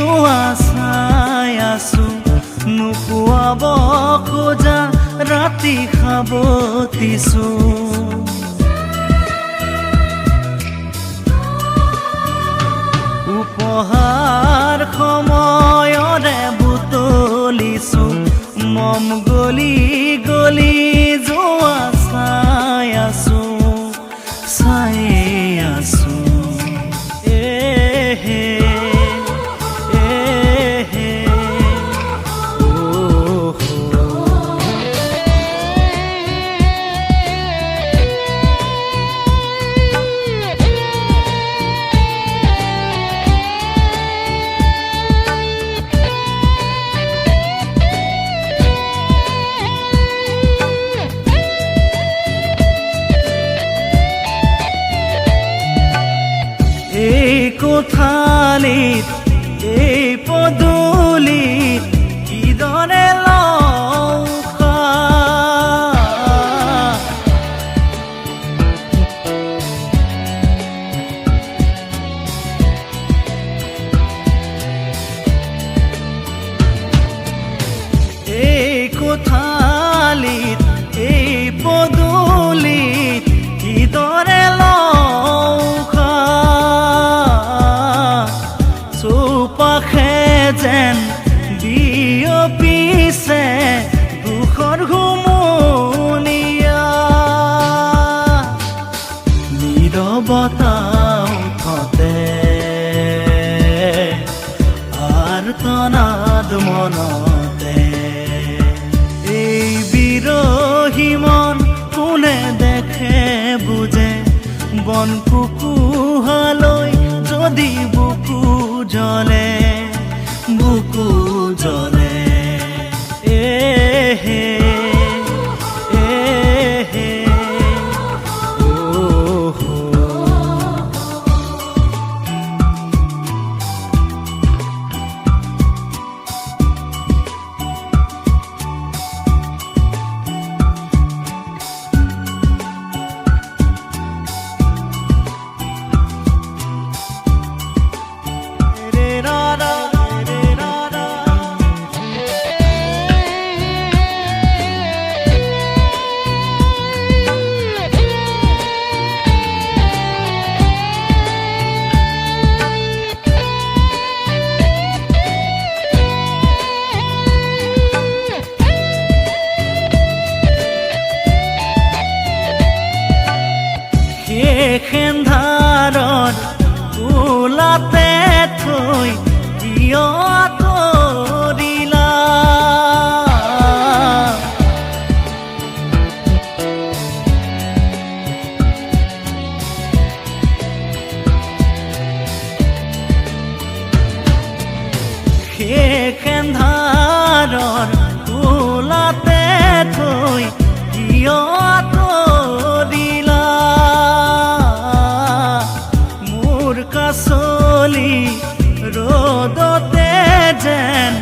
যোৱা চাই আছো নোপোৱাব খোজা ৰাতি সাৱটিছো উপহাৰ সময়ৰে বুটলিছো মম গলি গলি যোৱা চাই আছো কোঠালিত এই পদূলিত কিদৰে লৌখা এই কোঠালিত এই পদূলিত কিদৰে চৌপাশে যেন বিয়পিছে দুখৰ হুমুনিয়া নীৰৱতা উঠতে আৰ্তনাদ মনতে এই বিৰহী মন কোনে দেখে বুজে বন কুকুহালৈ যদি বুকু জ্বলে বুকু জ্বলে খেন্ধাৰত কোলাতে থৈ কিয় আঁতৰিলা খেন্ধাৰৰ কোলাতে থৈ কিয় কাছলি ৰ'দতে যেন